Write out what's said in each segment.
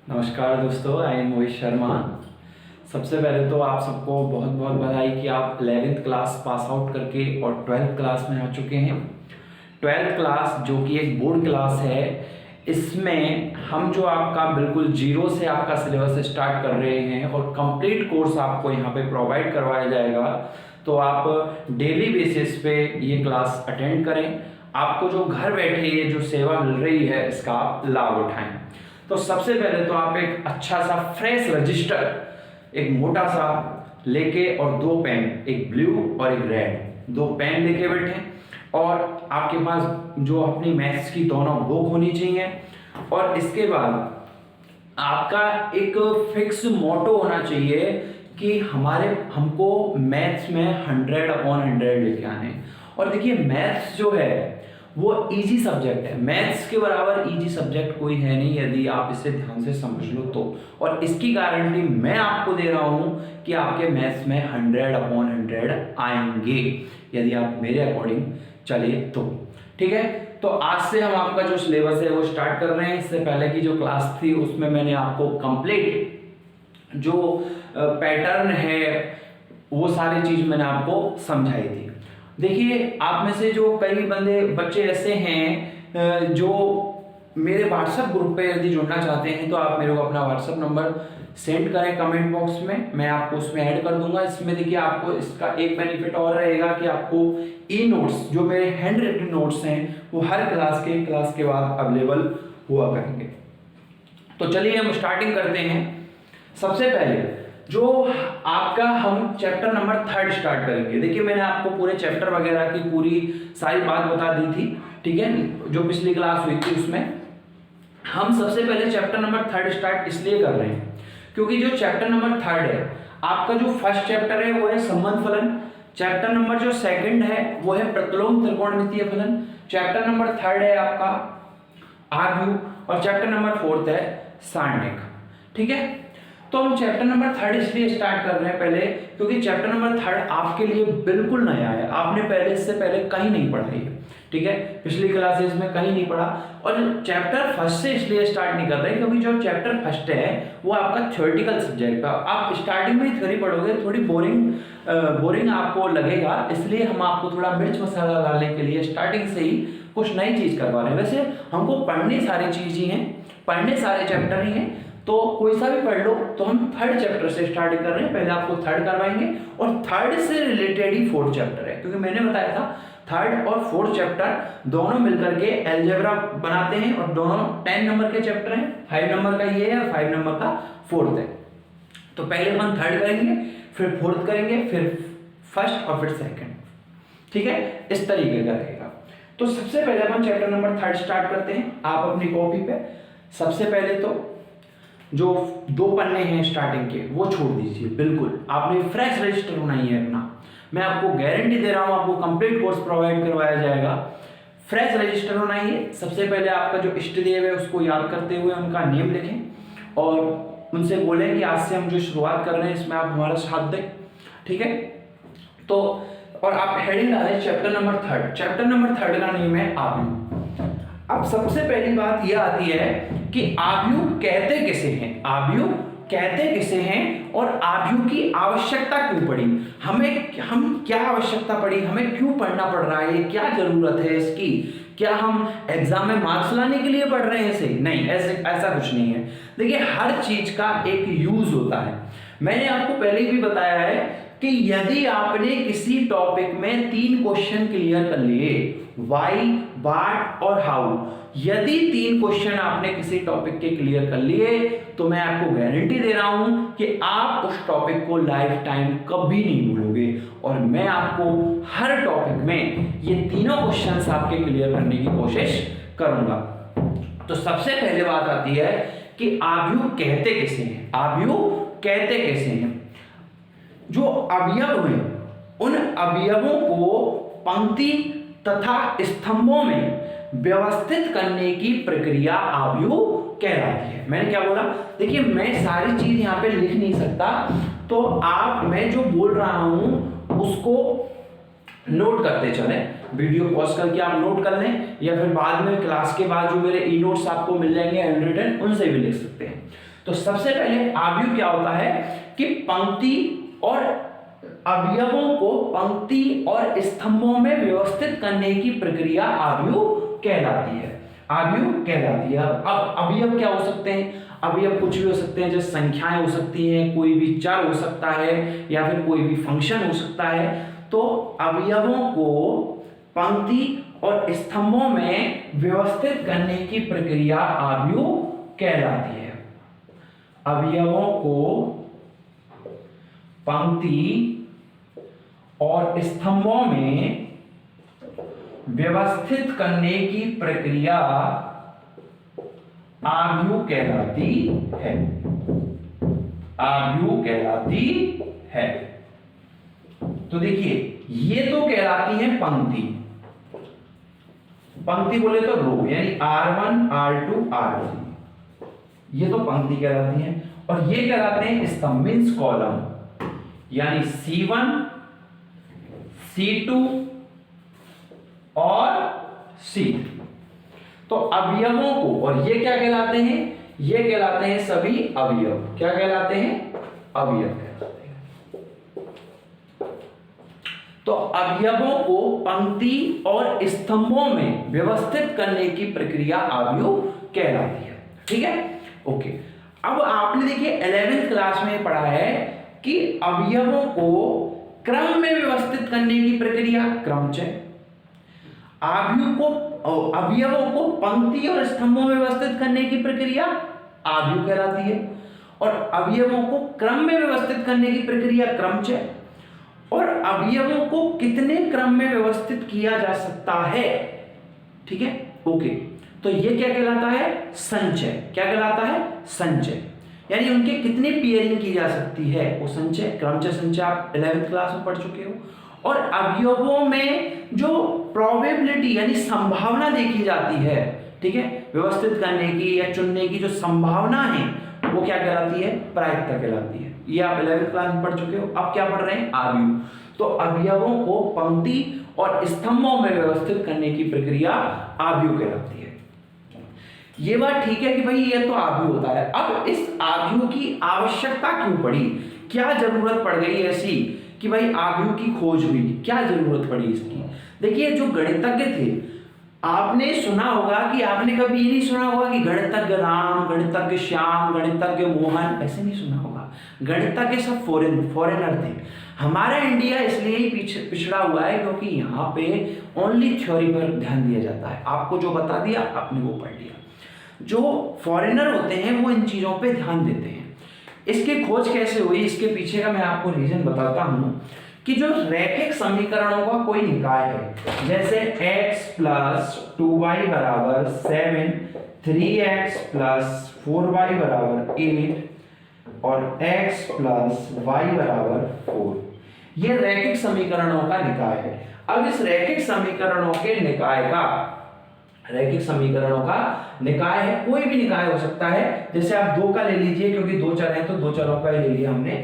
नमस्कार दोस्तों, I am Mohit Sharma. सबसे पहले तो आप सबको बहुत बहुत बधाई कि आप 11th क्लास पास आउट करके और 12th क्लास में आ चुके हैं। 12th क्लास जो कि एक बोर्ड क्लास है, इसमें हम जो आपका बिल्कुल जीरो से आपका सिलेबस स्टार्ट कर रहे हैं और कंप्लीट कोर्स आपको यहाँ पे प्रोवाइड करवाया जाएगा। तो आप डेली बेसिस पे ये क्लास अटेंड करें। आपको जो घर बैठे ये जो सेवा मिल रही है इसका आप लाभ उठाएं। तो सबसे पहले तो आप एक अच्छा सा फ्रेश रजिस्टर एक मोटा सा लेके और दो पेन, एक ब्लू और एक रेड, दो पेन लेके बैठे और आपके पास जो अपनी मैथ्स की दोनों बुक होनी चाहिए। और इसके बाद आपका एक फिक्स मोटो होना चाहिए कि हमको मैथ्स में 100/100 लेके आने। और देखिए, मैथ्स जो है वो इजी सब्जेक्ट है, मैथ्स के बराबर इजी सब्जेक्ट कोई है नहीं यदि आप इसे ध्यान से समझ लो तो। और इसकी गारंटी मैं आपको दे रहा हूं कि आपके मैथ्स में 100/100 आएंगे यदि आप मेरे अकॉर्डिंग चले तो। ठीक है, तो आज से हम आपका जो सिलेबस है वो स्टार्ट कर रहे हैं। इससे पहले की जो क्लास थी उसमें मैंने आपको कंप्लीट जो पैटर्न है वो सारी चीज मैंने आपको समझाई थी। देखिए, आप में से जो कई बच्चे ऐसे हैं जो मेरे व्हाट्सएप ग्रुप पे यदि जुड़ना चाहते हैं तो आप मेरे को अपना व्हाट्सएप नंबर सेंड करें कमेंट बॉक्स में, मैं आपको उसमें ऐड कर दूंगा। इसमें देखिए, आपको इसका एक बेनिफिट और रहेगा कि आपको ई नोट्स जो मेरे हैंड रिटन नोट्स हैं वो हर क्लास के बाद अवेलेबल हुआ करेंगे। तो चलिए हम स्टार्टिंग करते हैं। सबसे पहले जो आपका हम चैप्टर नंबर 3 स्टार्ट करेंगे। देखिए, मैंने आपको पूरे चैप्टर वगैरह की पूरी सारी बात बता दी थी, ठीक है, जो पिछली क्लास हुई थी उसमें। हम सबसे पहले चैप्टर नंबर 3 स्टार्ट इसलिए कर रहे हैं क्योंकि जो चैप्टर नंबर 3 है आपका, जो फर्स्ट चैप्टर है वो है संबंध फलन, चैप्टर नंबर जो सेकंड है वो है प्रतिलोम त्रिकोणमितीय फलन, चैप्टर नंबर 3 है आपका आव्यूह और चैप्टर नंबर 4 है सारणिक। ठीक है, तो हम चैप्टर नंबर 3 इसलिए स्टार्ट कर रहे हैं पहले क्योंकि चैप्टर नंबर 3 आपके लिए बिल्कुल नया है, आपने इससे पहले कहीं नहीं पढ़ा है। ठीक है, पिछली क्लासेस में कहीं नहीं पढ़ा। और चैप्टर फर्स्ट से इसलिए स्टार्ट नहीं कर रहे क्योंकि जो चैप्टर फर्स्ट है वो आपका थ्योरेटिकल सब्जेक्ट है। आप स्टार्टिंग में ही थ्योरी पढ़ोगे थोड़ी बोरिंग आपको लगेगा, इसलिए हम आपको थोड़ा मिर्च मसाला डालने के लिए स्टार्टिंग से ही कुछ नई चीज करवा रहे हैं। वैसे हमको पढ़नी सारी चीज ही है, पढ़ने सारे चैप्टर ही हैं, तो कोई सा भी पढ़ लो। तो हम 3rd चैप्टर से स्टार्ट कर रहे हैं, पहले आपको 3rd करवाएंगे और 3rd से रिलेटेड ही 4th चैप्टर है, क्योंकि मैंने बताया था 3rd और 4th चैप्टर दोनों मिलकर के अलजेब्रा बनाते हैं और दोनों 10 नंबर के चैप्टर हैं। 5 नंबर का ये है और 5 नंबर का 4th है। तो पहले हम 3rd करेंगे, फिर 4th करेंगे, फिर 1st और फिर 2nd। ठीक है, इस तरीके का रहेगा। तो सबसे पहले हम चैप्टर नंबर 3rd स्टार्ट करते हैं। आप अपनी कॉपी पे सबसे पहले तो जो 2 पन्ने हैं स्टार्टिंग के वो छोड़ दीजिए, बिल्कुल आपने फ्रेश रजिस्टर होना ही है अपना। मैं आपको गारंटी दे रहा हूं, आपको कंप्लीट कोर्स प्रोवाइड करवाया जाएगा। फ्रेश रजिस्टर होना ही है। सबसे पहले आपका जो इष्ट देव है उसको याद करते हुए उनका नेम लिखें और उनसे बोलें कि आज से हम जो शुरुआत कर रहे हैं इसमें आप हमारा साथ दें। ठीक है, तो और आप हेडिंग डालें चैप्टर नंबर 3। चैप्टर नंबर 3 का नेम है आव्यूह। अब सबसे पहली बात यह आती है कि आव्यूह कहते किसे हैं, आव्यूह कहते किसे हैं और आव्यूह की आवश्यकता क्यों पड़ी, हम क्या आवश्यकता पड़ी, हमें क्यों पढ़ना पड़ रहा है, क्या जरूरत है इसकी, क्या हम एग्जाम में मार्क्स लाने के लिए पढ़ रहे हैं इसे? नहीं, ऐसा कुछ नहीं है। देखिए, हर चीज का एक यूज होता है। मैंने आपको पहले भी बताया है कि यदि आपने किसी टॉपिक में 3 क्वेश्चन क्लियर कर लिए, व्हाई, व्हाट और हाउ, यदि 3 क्वेश्चन आपने किसी टॉपिक के क्लियर कर लिए तो मैं आपको गारंटी दे रहा हूं कि आप उस टॉपिक को लाइफ टाइम कभी नहीं भूलोगे। और मैं आपको हर टॉपिक में ये तीनों क्वेश्चंस आपके क्लियर करने की कोशिश करूंगा। तो सबसे पहले बात आती है कि आव्यूह कहते किसे हैं, आव्यूह कहते कैसे हैं। जो अवयव हैं उन अवयवों को पंक्ति तथा स्तंभों में व्यवस्थित करने की प्रक्रिया आव्यूह कहलाती है। मैंने क्या बोला? देखिए, मैं सारी चीज यहां पे लिख नहीं सकता, तो मैं जो बोल रहा हूं उसको नोट करते चले, वीडियो पॉज करके आप नोट कर लें या फिर बाद में क्लास के बाद जो मेरे ई नोट्स आपको मिल जाएंगे हैंड रिटन, उनसे भी लिख सकते हैं। तो सबसे पहले आव्यूह क्या होता है कि पंक्ति और अवयवों को पंक्ति और स्तंभों में व्यवस्थित करने की प्रक्रिया आव्यूह कहलाती है। आव्यूह कहलाती है। अब अवयव क्या हो सकते हैं? अवयव कुछ भी हो सकते हैं, जैसे संख्याएं हो सकती हैं, कोई भी चर हो सकता है, या फिर कोई भी फंक्शन हो सकता है। तो अवयवों को पंक्ति और स्तंभों में व्यवस्थित करने की प्रक्रिया आव्यूह कहलाती है। अवयवों को पंक्ति और स्तंभों में व्यवस्थित करने की प्रक्रिया आव्यूह कहलाती है। आव्यूह कहलाती है। तो देखिए, ये तो कहलाती है पंक्ति। पंक्ति बोले तो रो, यानी R1 R2 R3, ये तो पंक्ति कहलाती है। और ये कहलाते हैं स्तंभ, मींस कॉलम, यानी C1 C2 और C3। तो अवयवों को, और ये क्या कहलाते हैं? ये कहलाते हैं सभी अवयव। क्या कहलाते हैं? अवयव कहलाते हैं। तो अवयवों को पंक्ति और स्तंभों में व्यवस्थित करने की प्रक्रिया आव्यूह कहलाती है। ठीक है, ओके। अब आपने देखिए 11वीं क्लास में पढ़ा है कि अवयवों को क्रम में व्यवस्थित करने की प्रक्रिया क्रमचय, अवयवों को पंक्ति और स्तंभों में व्यवस्थित करने की प्रक्रिया आव्यूह कहलाती है, और अवयवों को क्रम में व्यवस्थित करने की प्रक्रिया क्रमचय, और अवयवों को कितने क्रम में व्यवस्थित किया जा सकता है। ठीक है, ओके। तो ये क्या कहलाता है? संचय। क्या कहलाता है? संचय, यानी उनके कितने पेयरिंग की जा सकती है, वो संचय। क्रमचय संचय आप 11वीं क्लास में पढ़ चुके हो। और अवयवों में जो प्रोबेबिलिटी यानी संभावना देखी जाती है, ठीक है, व्यवस्थित करने की या चुनने की जो संभावना है, वो क्या कहलाती है? प्रायिकता कहलाती है। ये आप 11वीं क्लास में पढ़ चुके हो। अब क्या पढ़ रहे हैं? आव्यूह। तो अवयवों को पंक्ति और स्तंभों में व्यवस्थित करने की प्रक्रिया आव्यूह कहलाती है। ये बात ठीक है कि भाई ये तो आव्यूह होता है। अब इस आव्यूह की आवश्यकता क्यों पड़ी? क्या जरूरत पड़ गई ऐसी कि भाई आव्यूह की खोज हुई? क्या जरूरत पड़ी इसकी? देखिए, जो गणितज्ञ थे, आपने सुना होगा कि आपने कभी ये नहीं सुना होगा कि गणितज्ञ राम, गणितज्ञ श्याम, गणितज्ञ मोहन, ऐसे नहीं सुना होगा। गणितज्ञ सब फॉरेनर थे। हमारा इंडिया इसलिए ही पिछड़ा हुआ है क्योंकि यहाँ पे ओनली थ्योरी पर ध्यान दिया जाता है। आपको जो बता दिया आपने वो पढ़ लिया। जो फॉरेनर होते हैं वो इन चीजों पे ध्यान देते हैं। इसकी खोज कैसे हुई, इसके पीछे का मैं आपको रीजन बताता हूं कि जो रैखिक समीकरणों का कोई निकाय है, जैसे x + 2y = 7, 3x + 4y = 8 और x + y = 4, ये रैखिक समीकरणों का निकाय है। अब इस रैखिक समीकरणों के निकाय का, रैखिक समीकरणों का निकाय है, कोई भी निकाय हो सकता है। जैसे आप 2 का ले लीजिए, क्योंकि 2 चर हैं तो 2 चरों का ही ले लिया हमने।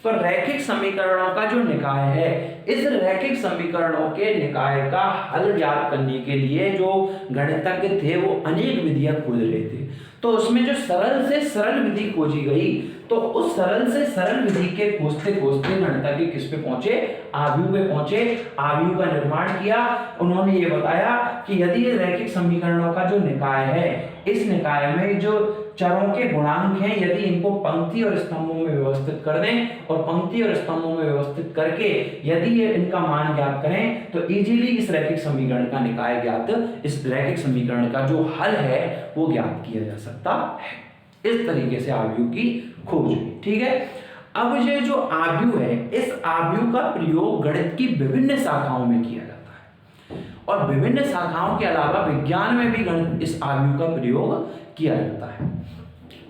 तो रैखिक समीकरणों का जो निकाय है, इस रैखिक समीकरणों के निकाय का हल ज्ञात करने के लिए जो गणितज्ञ थे वो अनेक विधियां खोज रहे थे। तो उसमें जो सरल से सरल विधि खोजी गई, तो उस सरल से सरल विधि के खोजते खोजते गणितज्ञ किस पे पहुंचे? आव्यूह पे पहुंचे। आव्यूह का निर्माण किया। उन्होंने ये बताया कि यदि ये रैखिक समीकरणों का जो निकाय है, इस निकाय में जो चरों के गुणांक हैं, यदि इनको पंक्ति और स्तंभों में व्यवस्थित कर दें और पंक्ति और स्तंभों में व्यवस्थित करके यदि ये इनका मान ज्ञात करें, तो इजीली इस रैखिक समीकरण का निकाय ज्ञात, इस रैखिक समीकरण का जो हल है वो ज्ञात किया जा सकता है। इस तरीके से आव्यूह की खोज हुई। ठीक है, अब ये जो आव्यूह है, इस आव्यूह का प्रयोग गणित की विभिन्न शाखाओं में किया जाता है, और विभिन्न शाखाओं के अलावा विज्ञान में भी गणित इस आव्यूह का प्रयोग किया जाता है।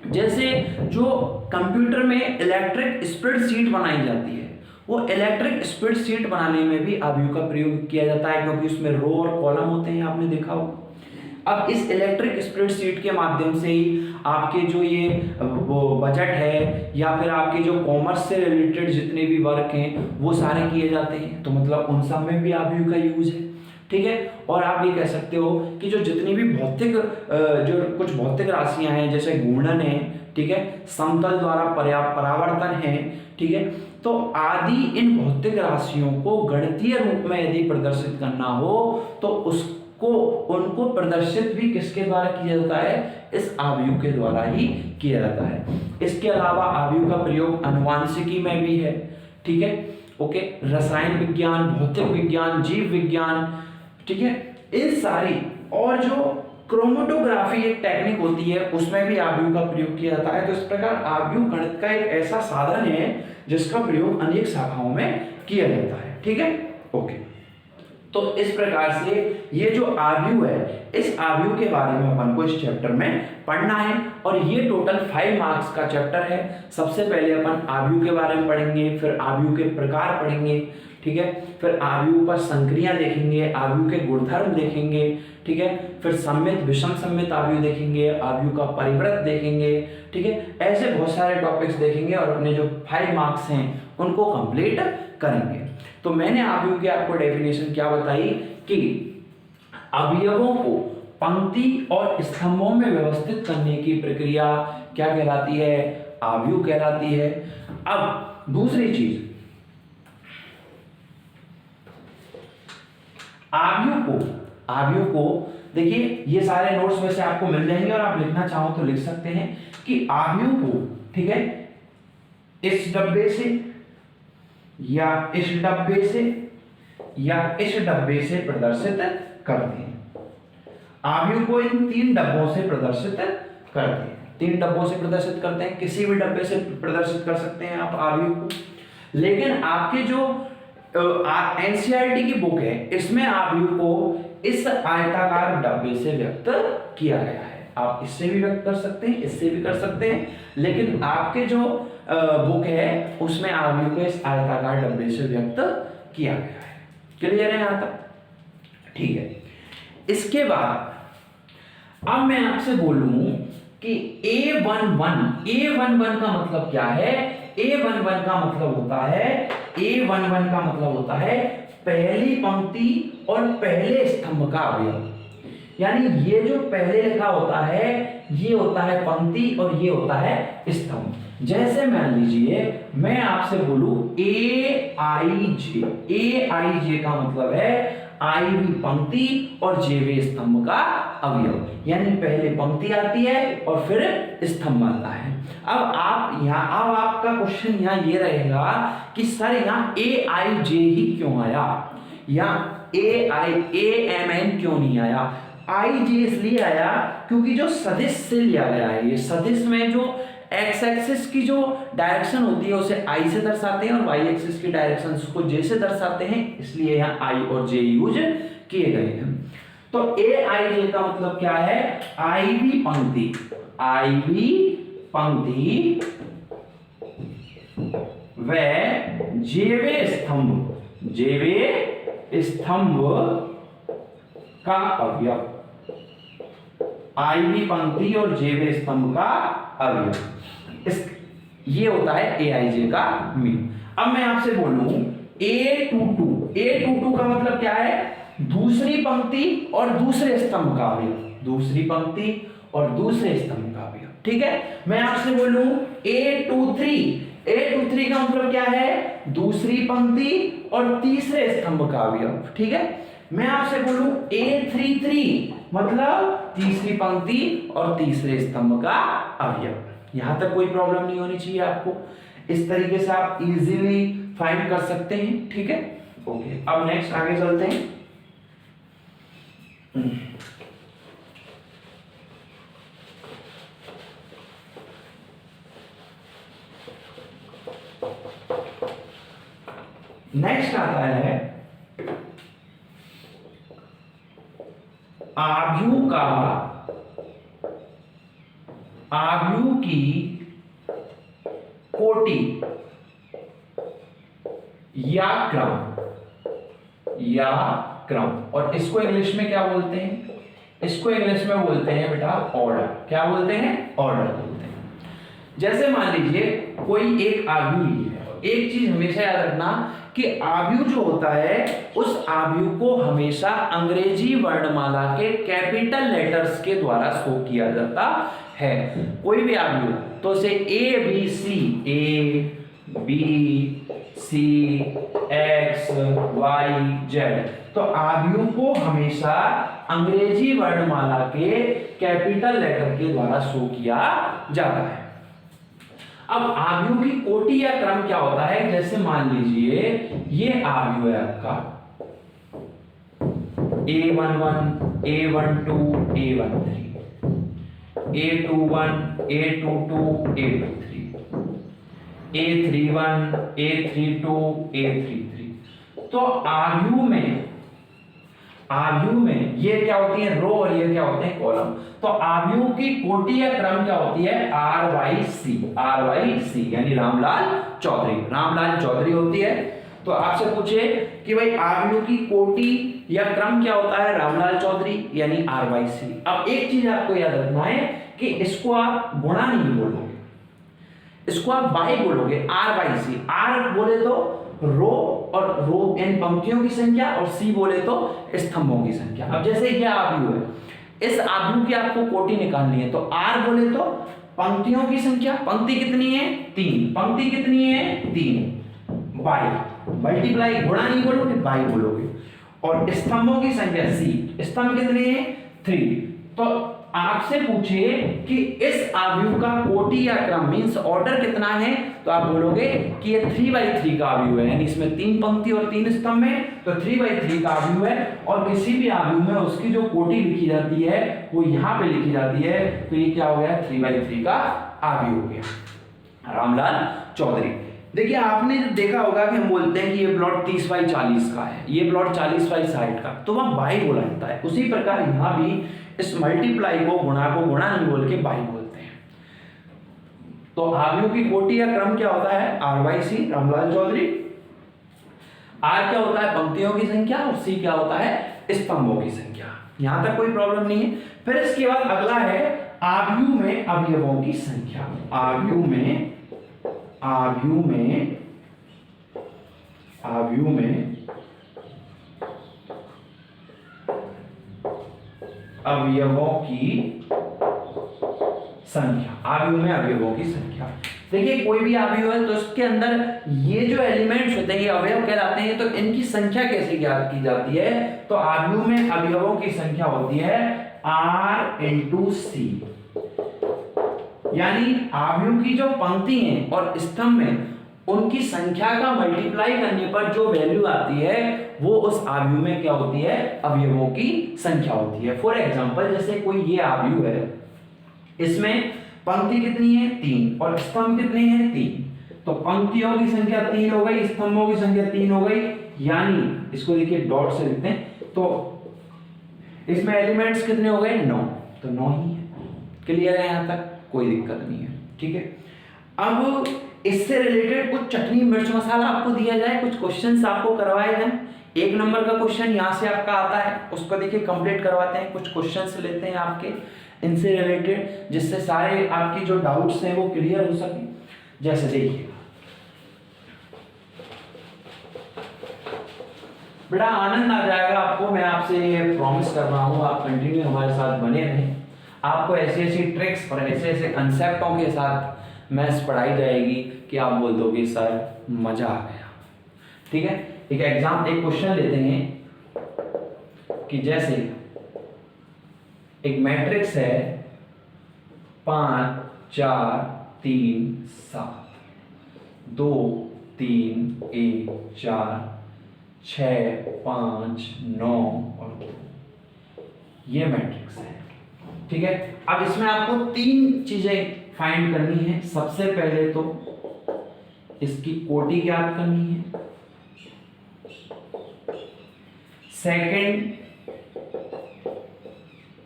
जैसे जो कंप्यूटर में इलेक्ट्रिक स्प्रेडशीट बनाई जाती है, वो इलेक्ट्रिक स्प्रेडशीट बनाने में भी आव्यूह का प्रयोग किया जाता है, क्योंकि उसमें रो और कॉलम होते हैं, आपने देखा हो। अब इस इलेक्ट्रिक स्प्रेडशीट के माध्यम से ही आपके जो ये वो बजट है या फिर आपके जो कॉमर्स से रिलेटेड जितने भी वर्क हैं वो सारे किए जाते हैं। तो मतलब उन सब में भी आव्यूह का यूज है। ठीक है। और आप ये कह सकते हो कि जो जितनी भी भौतिक जो कुछ भौतिक राशियां हैं, जैसे घूर्णन है, ठीक है, समतल द्वारा परावर्तन है, ठीक है, तो आदि इन भौतिक राशियों को गणितीय रूप में यदि प्रदर्शित करना हो तो उनको प्रदर्शित भी किसके द्वारा किया जाता है, इस आव्यूह के द्वारा ही किया जाता है। इसके अलावा आव्यूह का प्रयोग आनुवांशिकी में भी है, ठीक है, ओके, रसायन विज्ञान, भौतिक विज्ञान, जीव विज्ञान, ठीक है, इन सारी, और जो क्रोमेटोग्राफी एक टेक्निक होती है उसमें भी आव्यूह का प्रयोग किया जाता है। तो इस प्रकार आव्यूह गणित का एक ऐसा साधन है जिसका प्रयोग अनेक शाखाओं में किया जाता है, ठीक है, ओके। तो इस प्रकार से ये जो आव्यूह है, इस आव्यूह के बारे में अपन को इस चैप्टर में पढ़ना है, और ये टोटल 5 मार्क्स का चैप्टर है। सबसे पहले अपन आव्यूह के बारे में पढ़ेंगे, फिर आव्यूह के प्रकार पढ़ेंगे, ठीक है, फिर आव्यूह पर संक्रिया देखेंगे, आव्यूह के गुणधर्म देखेंगे, ठीक है, फिर सममित विषम सममित आव्यूह देखेंगे, आव्यूह का परिवृत्त देखेंगे, ठीक है, ऐसे बहुत सारे टॉपिक्स देखेंगे और अपने जो 5 मार्क्स हैं उनको कंप्लीट करेंगे। तो मैंने आव्यूह की आपको डेफिनेशन क्या बताई कि अवयवों को पंक्ति और स्तंभों में व्यवस्थित करने की प्रक्रिया क्या कहलाती है, आव्यूह कहलाती है। अब दूसरी चीज, आव्यूह को देखिए, ये सारे नोट्स में से आपको मिल जाएंगे और आप लिखना चाहो तो लिख सकते हैं कि आव्यूह को, ठीक है, इस डब्बे से या इस डब्बे से या इस डब्बे से प्रदर्शित करते हैं। आव्यूह को इन 3 डब्बों से प्रदर्शित करते हैं, 3 डब्बों से प्रदर्शित करते हैं, किसी भी डब्बे से प्रदर्शित कर सकते हैं आप आव्यूह को। लेकिन आपके जो एनसीईआरटी की बुक है, इसमें आव्यूह को इस आयताकार डब्बे से व्यक्त किया गया है। आप इससे भी व्यक्त कर सकते हैं, इससे भी कर सकते हैं, लेकिन आपके जो बुक है उसमें आव्यूह को इस आयताकार डब्बे से व्यक्त किया गया है। क्लियर है यहां तक? ठीक है। इसके बाद अब मैं आपसे बोलूं कि A11 का मतलब क्या है? A11 का मतलब होता है पहली पंक्ति और पहले स्तंभ का अवयव। यानी ये जो पहले लिखा होता है ये होता है पंक्ति और ये होता है स्तंभ। जैसे मान लीजिए मैं आपसे बोलूं AIJ का मतलब है आईवी पंक्ति और जेवे स्तंभ का अवयव। यानी पहले पंक्ति आती है और फिर स्तंभ आता है। अब आपका क्वेश्चन यहाँ ये रहेगा कि सर यहाँ AIJ ही क्यों आया या AMN क्यों नहीं आया? IJ इसलिए आया क्योंकि जो सदिश से लिया गया है, ये सदिश में जो एक्स एक्सिस की जो डायरेक्शन होती है उसे I से दर्शाते हैं और वाई एक्सिस की डायरेक्शन उसको J से दर्शाते हैं, इसलिए यहाँ I और J यूज किए गए हैं। तो AIJ का मतलब क्या है? आईवी पंक्ति व जेवे स्तंभ का अवयव। आईवी पंक्ति और जेवे स्तंभ का अवयव, ये होता है AIJ का मीन। अब मैं आपसे बोलूं A22 का मतलब क्या है? दूसरी पंक्ति और दूसरे स्तंभ का अवयव, दूसरी पंक्ति और दूसरे स्तंभ का अवयव। ठीक है। मैं आपसे बोलूं A23 का मतलब क्या है? दूसरी पंक्ति और तीसरे स्तंभ का अवयव। ठीक है। मैं आपसे बोलूं A33 मतलब तीसरी पंक्ति और तीसरे स्तंभ का अवयव। यहां तक कोई प्रॉब्लम नहीं होनी चाहिए आपको। इस तरीके से आप इजीली फाइंड कर सकते हैं। ठीक है, ओके। अब नेक्स्ट आगे चलते हैं। नेक्स्ट आता है आव्यूह की कोटि या क्रम। और इसको इंग्लिश में क्या बोलते हैं? इसको इंग्लिश में बोलते हैं बेटा ऑर्डर। क्या बोलते हैं? ऑर्डर बोलते हैं। जैसे मान लीजिए कोई एक आव्यूह है एक चीज हमेशा याद रखना कि आव्यूह जो होता है उस आव्यूह को हमेशा अंग्रेजी वर्णमाला के कैपिटल लेटर्स के द्वारा शो किया जाता है। कोई भी आव्यूह तो उसे A B C, A B C, X Y Z, तो आव्यूह को हमेशा अंग्रेजी वर्णमाला के कैपिटल लेटर के द्वारा शो किया जाता है। अब आव्यूह की कोटि या क्रम क्या होता है, जैसे मान लीजिए ये आव्यूह है आपका A11, A12, A13, A21, A22, A23, A31, A32, A33। तो आव्यूह में ये क्या होती है रो और ये क्या होते हैं कॉलम। तो आव्यूह की कोटि या क्रम क्या होती है RYC यानी रामलाल चौधरी होती है। तो आपसे पूछे कि भाई आव्यूह की कोटि या क्रम क्या होता है, रामलाल चौधरी यानी RYC। अब एक चीज आपको याद रखना है कि इसको आप गुणा नहीं बोलोगे, इसको आप बाई बोलोगे। RYC, R बोले तो रो और रो यानी पंक्तियों की संख्या, और सी बोले तो स्तंभों की संख्या। अब जैसे यह आव्यूह है, इस आव्यूह की आपको कोटि निकालनी है, तो R बोले तो पंक्तियों की संख्या, पंक्ति कितनी है 3, पंक्ति कितनी है 3, बाई मल्टीप्लाई, गुणा नहीं बोलोगे बाई बोलोगे, और स्तंभों की संख्या C, स्तंभ कितने हैं 3। तो आपसे पूछे कि इस आव्यूह का कोटि या क्रम मींस ऑर्डर कितना है, तो आप बोलोगे कि ये 3/3 का आव्यूह है, यानी इसमें 3 पंक्ति और 3 स्तंभ है, तो 3/3 का आव्यूह है। और किसी भी आव्यूह में उसकी जो कोटि लिखी जाती है वो यहाँ पे लिखी जाती है, तो ये क्या हो गया 3/3 का आव्यूह हो गया रामलाल चौधरी। देखिए आपने जो देखा होगा कि हम बोलते हैं कि ये प्लॉट 30/40 का है, ये प्लॉट 40/60 का, तो वहां बाई बोला जाता है। उसी प्रकार यहाँ भी इस मल्टीप्लाई को गुणा नहीं बोल के बाई बोलते हैं। तो आव्यूह की कोटि या क्रम क्या होता है RYC रामलाल चौधरी, R क्या होता है पंक्तियों की संख्या, और C क्या होता है स्तंभों की संख्या। यहां तक कोई प्रॉब्लम नहीं है। फिर इसके बाद अगला है आव्यूह में अवयवों की संख्या। आव्यूह में अवयवों की संख्या। देखिए कोई भी अवयव है तो उसके अंदर ये जो एलिमेंट्स होते हैं ये अवयव कहलाते हैं, तो इनकी संख्या कैसे ज्ञात की जाती है, तो आव्यूह में अवयवों की संख्या होती है R × C, यानी आव्यूह की जो पंक्ति हैं और स्तंभ में उनकी संख्या का मल्टीप्लाई करने पर जो वैल्यू आती है वो उस आव्यूह में क्या होती है अवयवों की संख्या होती है। फॉर एग्जांपल जैसे कोई ये आव्यूह है, इसमें पंक्ति कितनी है 3 और स्तंभ कितने हैं 3, तो पंक्तियों की संख्या 3 हो गई, स्तंभों की संख्या 3 हो गई, यानी इसको देखिए डॉट से लिखते हैं, तो इसमें एलिमेंट्स कितने हो गए 9, तो 9 ही है। क्लियर है यहां तक, कोई दिक्कत नहीं है, ठीक है। अब इससे रिलेटेड कुछ चटनी मिर्च मसाला आपको दिया जाए, कुछ क्वेश्चंस आपको करवाए जाए। 1 नंबर का क्वेश्चन यहाँ से आपका आता है, उसको देखिए कंप्लीट करवाते हैं, कुछ क्वेश्चंस लेते हैं आपके इनसे रिलेटेड, जिससे सारे आपकी जो डाउट्स हैं वो क्लियर हो सके। जैसे देखिए बेटा आनंद आ जाएगा आपको, मैं आपसे ये प्रॉमिस कर रहा हूँ, आप कंटिन्यू हमारे साथ बने रहें। आपको ऐसी ऐसी ट्रिक्स और ऐसे ऐसे कंसेप्टों के साथ मैथ्स पढ़ाई जाएगी कि आप बोल दोगे सर मजा आ गया। ठीक है, एक क्वेश्चन लेते हैं कि जैसे एक मैट्रिक्स है 5 4 3 7 2 3 1 4 6 5 9 और 2, ये मैट्रिक्स है। ठीक है, अब इसमें आपको 3 चीजें फाइंड करनी है। सबसे पहले तो इसकी कोटि ज्ञात करनी है, सेकंड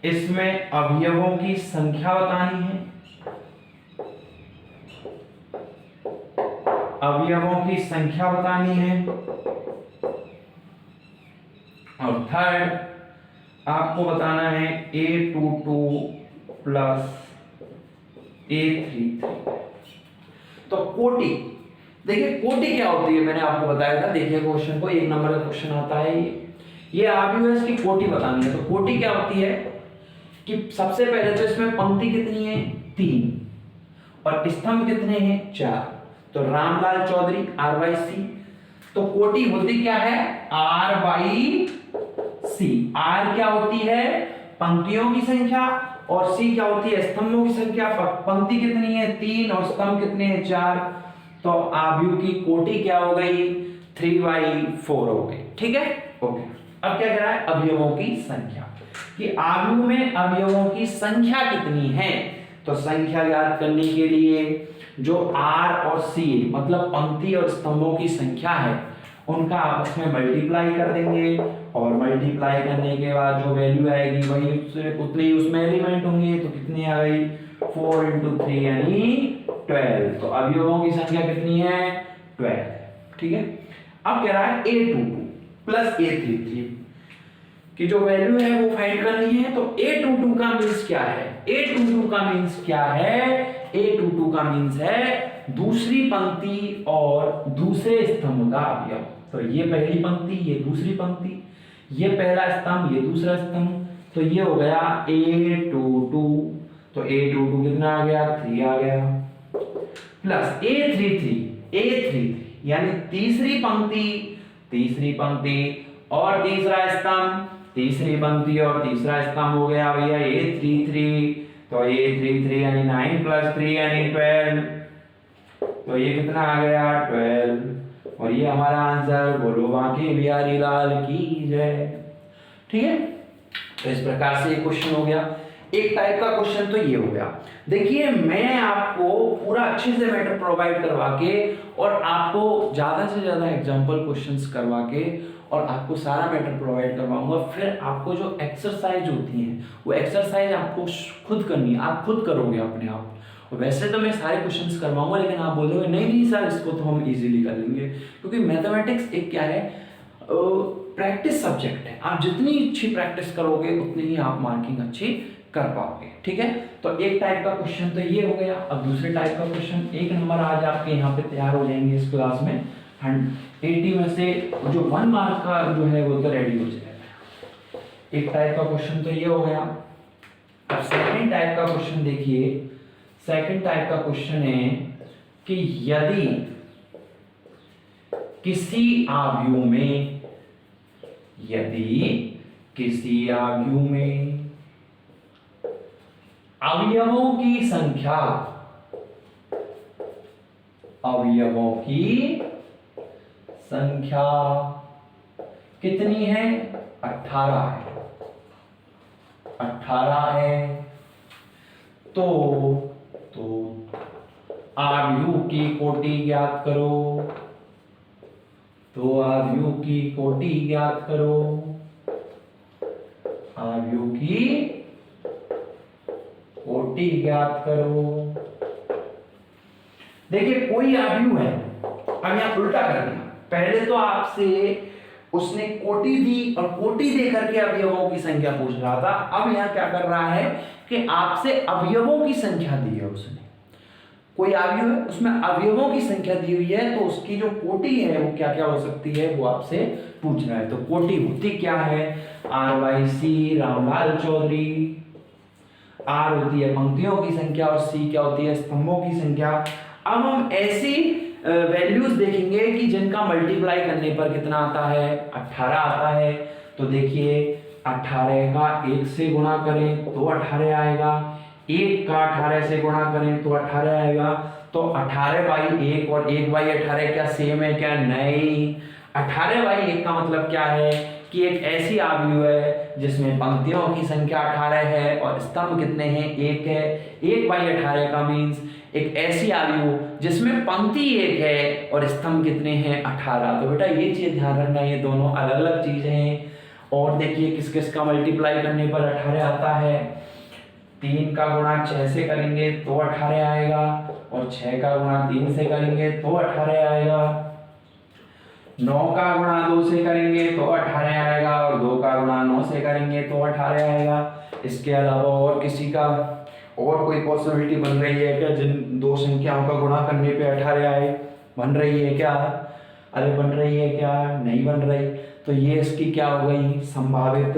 इसमें अवयवों की संख्या बतानी है, और थर्ड आपको बताना है A22 प्लस A33। तो कोटि देखिए कोटि क्या होती है, मैंने आपको बताया था। देखिए क्वेश्चन को, 1 नंबर का क्वेश्चन आता है ये आव्यूह की कोटि बतानी है। तो कोटि क्या होती है कि सबसे पहले तो इसमें पंक्ति कितनी है, 3, और स्तंभ कितने हैं, 4। तो रामलाल चौधरी R/C। तो कोटि होती क्या है, R/C। R क्या होती है, पंक्तियों की संख्या, और C क्या होती है, स्तंभों की संख्या। पंक्ति कितनी है, 3, और स्तंभ कितने हैं, 4। तो आव्यूह की कोटि क्या हो गई, 3/4 हो गई। ठीक है, ओके। अब क्या कह रहा है, अवयवों की संख्या, कि आव्यूह में अवयवों की संख्या कितनी है। तो संख्या ज्ञात करने के लिए जो R और C मतलब पंक्ति और स्तंभों की संख्या है, उनका आपस में मल्टीप्लाई कर देंगे, और मल्टीप्लाई करने के बाद जो वैल्यू आएगी वही उतने ही उसमें एलिमेंट होंगे। तो कितनी आ गई, 4 × 3 यानी 12। तो अवयवों की संख्या कितनी है, 12। ठीक है। अब कह रहा है A22 प्लस A33 की जो वैल्यू है वो फाइंड करनी है। तो A22 का मींस क्या है, A22 का मींस क्या है, A22 का मींस है दूसरी पंक्ति और दूसरे स्तंभ का अवयव। तो ये पहली पंक्ति, ये दूसरी पंक्ति, ये पहला स्तंभ, ये दूसरा स्तंभ। तो ये हो गया A22। तो A22 कितना आ गया, 3 आ गया, प्लस A33 यानी तीसरी पंक्ति और तीसरा स्तंभ, तीसरी पंक्ति और तीसरा स्तंभ हो गया भैया A33। तो A33 यानी 9 + 3 यानी 12। तो ये कितना आ गया, 12। और ये हमारा आंसर, बोलो बांके बिहारी लाल की जय। ठीक है, तो इस प्रकार से ये क्वेश्चन हो गया। एक टाइप का क्वेश्चन तो ये हो गया। देखिए मैं आपको पूरा अच्छे से मैटर प्रोवाइड करवा के और आपको ज्यादा से ज्यादा एग्जांपल क्वेश्चंस करवा के और आपको सारा मैटर प्रोवाइड करवाऊंगा। फिर आपको जो एक्सरसाइज होती है वो एक्सरसाइज आपको खुद करनी है, आप खुद करोगे अपने आप। वैसे तो मैं सारे क्वेश्चंस करवाऊंगा, लेकिन आप बोलोगे नहीं सर इसको तो हम इजीली कर लेंगे, क्योंकि मैथमेटिक्स एक क्या है, प्रैक्टिस सब्जेक्ट है। आप जितनी अच्छी प्रैक्टिस करोगे उतनी ही आप मार्किंग अच्छी कर पाओगे। ठीक है, तो एक टाइप का क्वेश्चन तो ये हो गया। अब दूसरे टाइप का क्वेश्चन, 1 नंबर आज आपके यहाँ पे तैयार हो जाएंगे इस क्लास में। 80 में से जो 1 मार्क का जो है वो तो रेडी हो जाएगा। एक टाइप का क्वेश्चन तो ये हो गया। अब सेकंड टाइप का क्वेश्चन देखिए। सेकंड टाइप का क्वेश्चन है कि यदि किसी आव्यूह में अवयवों की संख्या कितनी है, 18 है। तो आव्यूह की कोटि ज्ञात करो। आव्यूह की कोटि ज्ञात करो। देखिए कोई आव्यूह है, अब यहां उल्टा कर दिया। पहले तो आपसे उसने कोटि दी और कोटि देकर के अवयवों की संख्या पूछ रहा था। अब यहां क्या कर रहा है कि आपसे अवयवों की संख्या दी है उसने। कोई आव्यूह है, उसमें अवयवों की संख्या दी हुई है, तो उसकी जो कोटि है वो क्या क्या हो सकती है वो आपसे पूछ रहा है। तो कोटि होती क्या है, R/C रामलाल चौधरी। R होती है पंक्तियों की संख्या और C क्या होती है, स्तंभों की संख्या। अब हम ऐसी वैल्यूज देखेंगे कि जिनका मल्टीप्लाई करने पर कितना आता है, 18 आता है। तो देखिए 18 का 1 से गुणा करें तो 18 आएगा, 1 का 18 से गुणा करें तो 18 आएगा। तो 18/1 और 1/18 क्या सेम है, क्या नहीं। 18/1 का मतलब क्या है कि एक ऐसी आव्यूह है जिसमें पंक्तियों की संख्या 18 है और स्तंभ कितने हैं, 1 है। 1/18 का मीन्स एक ऐसी आव्यूह जिसमें पंक्ति 1 है और स्तंभ कितने हैं, 18। तो बेटा ये चीज ध्यान रखना, ये दोनों अलग अलग चीजें हैं। और देखिए किस किस का मल्टीप्लाई करने पर 18 आता है। 3 का गुणा 6 से करेंगे तो 18 आएगा, और 6 का गुणा 3 से करेंगे तो 18 आएगा। 9 का गुणा 2 से करेंगे तो 18 आएगा, और 2 का गुणा 9 से करेंगे तो 18 आएगा। इसके अलावा और किसी का और कोई पॉसिबिलिटी बन रही है क्या जिन दो संख्याओं का गुणा करने पे 18 आए? बन रही है क्या? अरे बन रही है क्या? नहीं बन रही। तो ये इसकी क्या हो गई? संभावित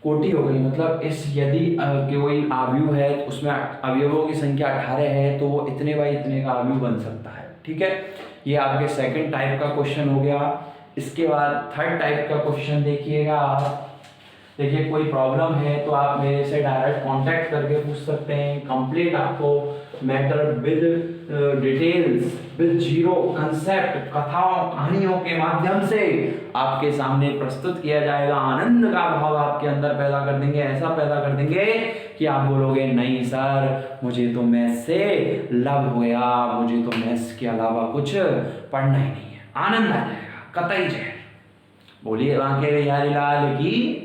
कोटि हो गई। मतलब इस यदि कोई अवयव है उसमें अवयवों की संख्या 18 है तो वो इतने बाई इतने का अवयव बन सकता है। ठीक है, ये आपके सेकंड टाइप का क्वेश्चन हो गया। इसके बाद थर्ड टाइप का क्वेश्चन देखिएगा आप। देखिए कोई प्रॉब्लम है तो आप मेरे से डायरेक्ट कांटेक्ट करके पूछ सकते हैं। कंप्लीट आपको matter with details, with zero concept, कथाओं कहानियों के माध्यम से आपके सामने प्रस्तुत किया जाएगा। आनंद का भाव आपके अंदर पैदा कर देंगे, ऐसा पैदा कर देंगे कि आप बोलोगे नहीं सर मुझे तो मैथ्स से लव हो गया, मुझे तो मैथ्स के अलावा कुछ पढ़ना ही नहीं है। आनंद आ जाएगा कतई जय। बोलिए बांके बिहारी लाल की।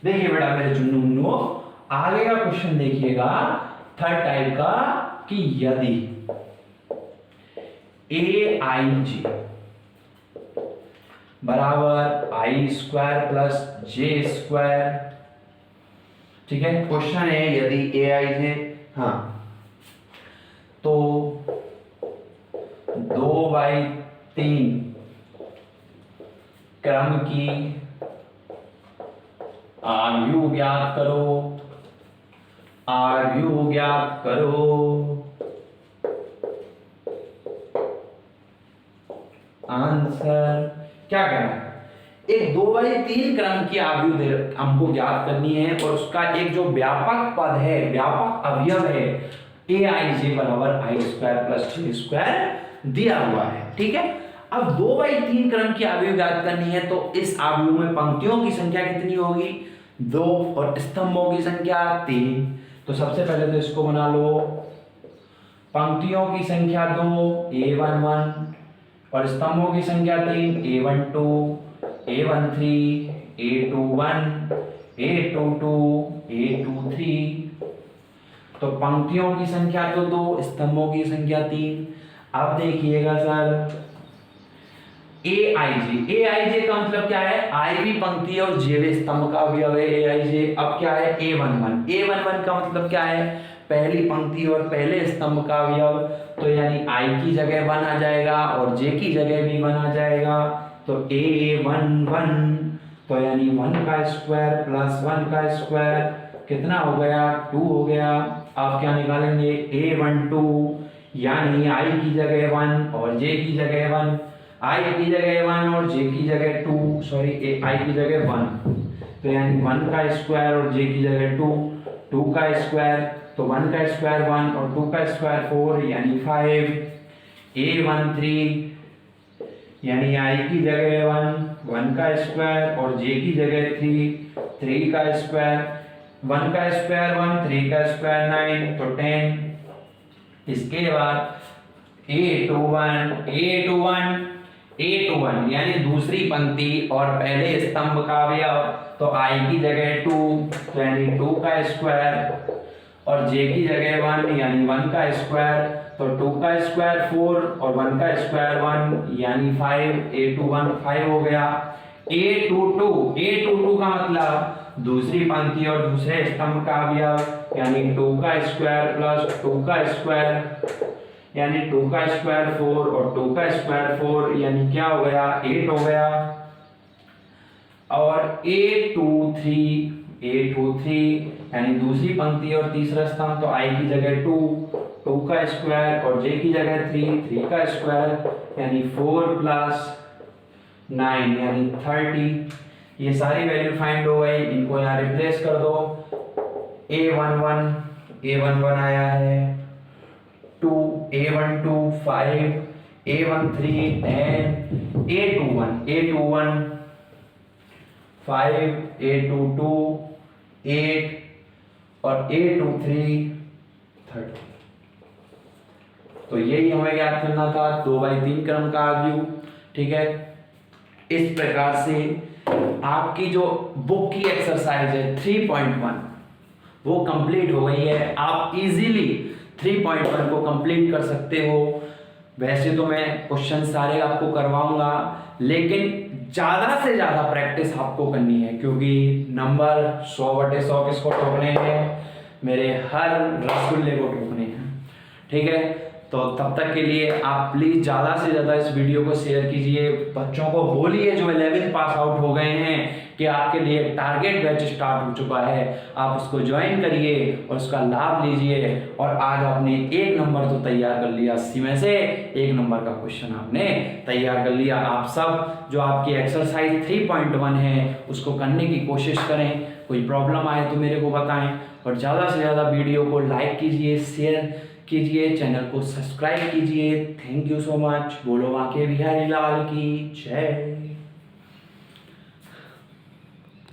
देखिए बेटा मेरे चुन्नू मुन्नू, आगे का क्वेश्चन देखिएगा थर्ड टाइप का कि यदि AIG बराबर I² प्लस J², ठीक है। क्वेश्चन है यदि AIJ, हाँ, तो 2/3 क्रम की आयु ज्ञात करो, आयु ज्ञात करो। आंसर क्या कह रहा है? एक 2/3 क्रम की आयु हमको ज्ञात करनी है और उसका एक जो व्यापक पद है, व्यापक अवयव है AIJ बराबर I² प्लस J² दिया हुआ है। ठीक है, अब 2/3 क्रम की आयु ज्ञात करनी है तो इस आयु में पंक्तियों की संख्या कितनी होगी? 2 और स्तंभों की संख्या 3। तो सबसे पहले तो इसको बना लो। पंक्तियों की संख्या 2 A11 और स्तंभों की संख्या 3 A12 A13 A21 A22 A23। तो पंक्तियों की संख्या तो 2, स्तंभों की संख्या 3। अब देखिएगा सर AIJ का मतलब क्या है? I भी पंक्ति और J भी स्तंभ का अवयव है AIJ। अब क्या है A11 का मतलब क्या है? पहली पंक्ति और पहले स्तंभ का अवयव। तो यानी I की जगह 1 आ जाएगा और J की जगह भी 1 आ जाएगा। तो A11 तो यानी 1 का स्क्वायर प्लस 1 का स्क्वायर कितना हो गया? 2 हो गया। आप क्या निकालेंगे? A12 यानी I की जगह 1 और J की जगह 1, I की जगह 1 और J की जगह 2, सॉरी I की जगह 1। तो यानी 1 का स्क्वायर और J की जगह 2, 2 का स्क्वायर तो 1 का स्क्वायर 1 और 2 का स्क्वायर 4 यानी 5। A13 यानी I की जगह 1 का स्क्वायर और J की जगह 3 का स्क्वायर, 1 का स्क्वायर 1, 3 का स्क्वायर 9 तो 10। इसके बाद A21 यानी दूसरी पंक्ति और पहले स्तंभ का अवयव। तो I की जगह 2 यानी 2 का स्क्वायर और J की जगह 1 यानी 1 का स्क्वायर तो 2 का स्क्वायर 4 और 1 का स्क्वायर 1 यानी 5। A21 5 हो गया। A22 का मतलब दूसरी पंक्ति और दूसरे स्तंभ का अवयव यानी 2 का स्क्वायर प्लस 2 का स्क्वायर यानी 2 का स्क्वायर 4 और 2 का स्क्वायर 4 यानी क्या हो गया? 8 हो गया। और A23 यानी दूसरी पंक्ति और तीसरा स्तंभ तो I की जगह 2 का स्क्वायर और J की जगह 3 का स्क्वायर यानी 4 प्लस 9 यानी 30। ये सारी वैल्यू फाइंड हो गई, इनको यहाँ रिप्लेस कर दो। A11 आया है 2, A12 5, A13 10, A21 5, A22 8 और A23 30। तो यही हमें ज्ञात करना था 2/3 क्रम का आयु। ठीक है, इस प्रकार से आपकी जो बुक की एक्सरसाइज है 3.1 वो कंप्लीट हो गई है। आप इजीली 3.1 को कंप्लीट कर सकते हो। वैसे तो मैं क्वेश्चन सारे आपको करवाऊंगा लेकिन ज़्यादा से ज़्यादा प्रैक्टिस आपको करनी है क्योंकि नंबर 100/100 किसको ठोकने हैं? मेरे हर रसगुल्ले को ठोकने हैं। ठीक है, तो तब तक के लिए आप प्लीज़ ज़्यादा से ज़्यादा इस वीडियो को शेयर कीजिए, बच्चों को बोलिए जो 11th पास आउट हो गए हैं कि आपके लिए टारगेट बैच स्टार्ट हो चुका है, आप उसको ज्वाइन करिए और उसका लाभ लीजिए। और आज आपने 1 नंबर तो तैयार कर लिया, 80 में से 1 नंबर का क्वेश्चन आपने तैयार कर लिया। आप सब जो आपकी एक्सरसाइज 3.1 है उसको करने की कोशिश करें, कोई प्रॉब्लम आए तो मेरे को बताएं, और ज़्यादा से ज़्यादा वीडियो को लाइक कीजिए, शेयर कीजिए, चैनल को सब्सक्राइब कीजिए। Thank you so much. बोलो बांके बिहारी लाल की जय।